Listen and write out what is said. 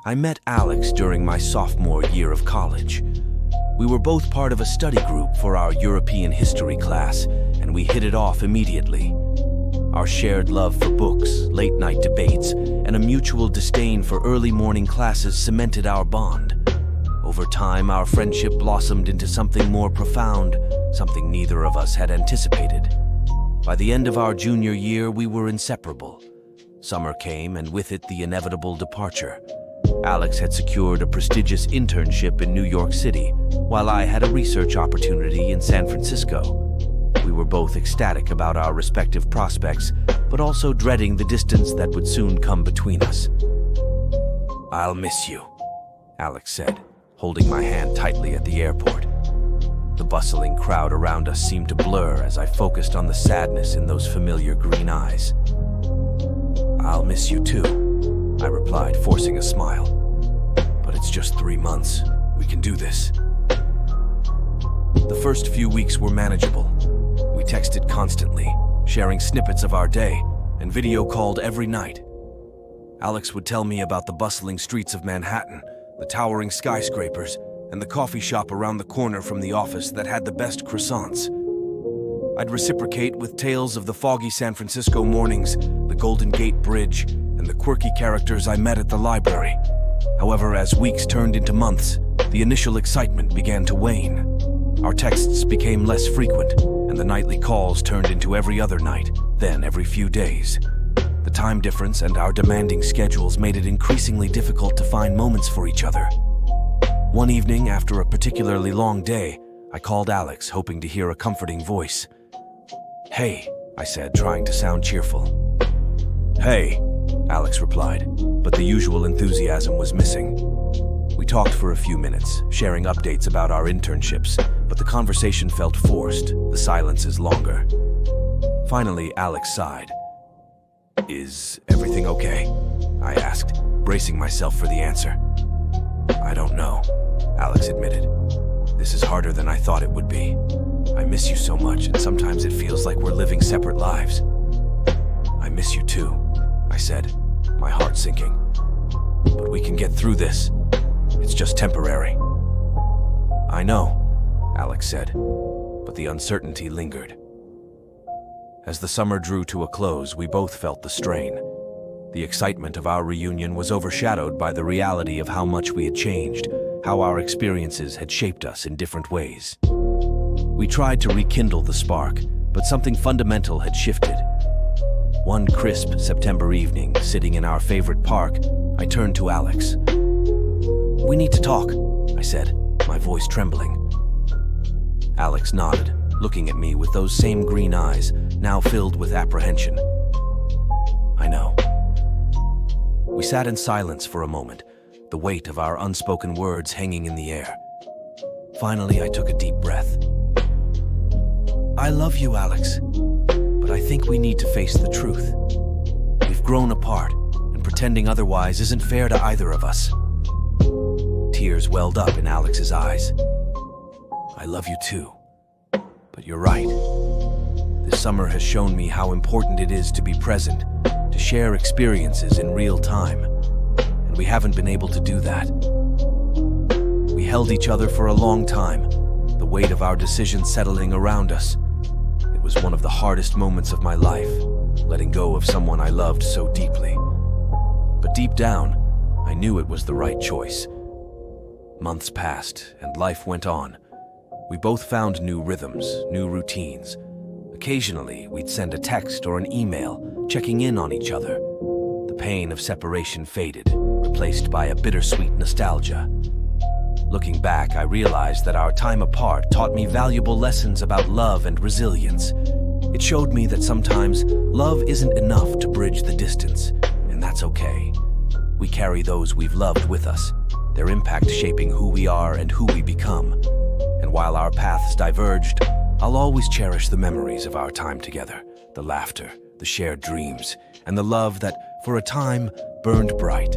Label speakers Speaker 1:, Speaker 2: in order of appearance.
Speaker 1: I met Alex during my sophomore year of college. We were both part of a study group for our European history class, and we hit it off immediately. Our shared love for books, late-night debates, and a mutual disdain for early morning classes cemented our bond. Over time, our friendship blossomed into something more profound, something neither of us had anticipated. By the end of our junior year, we were inseparable. Summer came, and with it the inevitable departure. Alex had secured a prestigious internship in New York City, while I had a research opportunity in San Francisco. We were both ecstatic about our respective prospects, but also dreading the distance that would soon come between us. "I'll miss you," Alex said, holding my hand tightly at the airport. The bustling crowd around us seemed to blur as I focused on the sadness in those familiar green eyes. "I'll miss you too," I replied, forcing a smile. "But it's just 3 months. We can do this." The first few weeks were manageable. We texted constantly, sharing snippets of our day, and video called every night. Alex would tell me about the bustling streets of Manhattan, the towering skyscrapers, and the coffee shop around the corner from the office that had the best croissants. I'd reciprocate with tales of the foggy San Francisco mornings, the Golden Gate Bridge, and the quirky characters I met at the library. However, as weeks turned into months, the initial excitement began to wane. Our texts became less frequent, and the nightly calls turned into every other night, then every few days. The time difference and our demanding schedules made it increasingly difficult to find moments for each other. One evening, after a particularly long day, I called Alex, hoping to hear a comforting voice. "Hey," I said, trying to sound cheerful. "Hey," Alex replied, but the usual enthusiasm was missing. We talked for a few minutes, sharing updates about our internships, but the conversation felt forced, the silences longer. Finally, Alex sighed. "Is everything okay?" I asked, bracing myself for the answer. "I don't know," Alex admitted. "This is harder than I thought it would be. I miss you so much, and sometimes it feels like we're living separate lives." "I miss you too," I said, my heart sinking. "But we can get through this. It's just temporary." "I know," Alex said, but the uncertainty lingered. As the summer drew to a close, we both felt the strain. The excitement of our reunion was overshadowed by the reality of how much we had changed, how our experiences had shaped us in different ways. We tried to rekindle the spark, but something fundamental had shifted. One crisp September evening, sitting in our favorite park, I turned to Alex. "We need to talk," I said, my voice trembling. Alex nodded, looking at me with those same green eyes, now filled with apprehension. "I know." We sat in silence for a moment, the weight of our unspoken words hanging in the air. Finally, I took a deep breath. "I love you, Alex, but I think we need to face the truth. We've grown apart, and pretending otherwise isn't fair to either of us." Tears welled up in Alex's eyes. "I love you too, but you're right. This summer has shown me how important it is to be present, to share experiences in real time, and we haven't been able to do that. We held each other for a long time, the weight of our decisions settling around us. It was one of the hardest moments of my life, letting go of someone I loved so deeply. But deep down, I knew it was the right choice. Months passed, and life went on. We both found new rhythms, new routines. Occasionally, we'd send a text or an email, checking in on each other. The pain of separation faded, replaced by a bittersweet nostalgia. Looking back, I realized that our time apart taught me valuable lessons about love and resilience. It showed me that sometimes love isn't enough to bridge the distance, and that's okay. We carry those we've loved with us, their impact shaping who we are and who we become. And while our paths diverged, I'll always cherish the memories of our time together, the laughter, the shared dreams, and the love that, for a time, burned bright.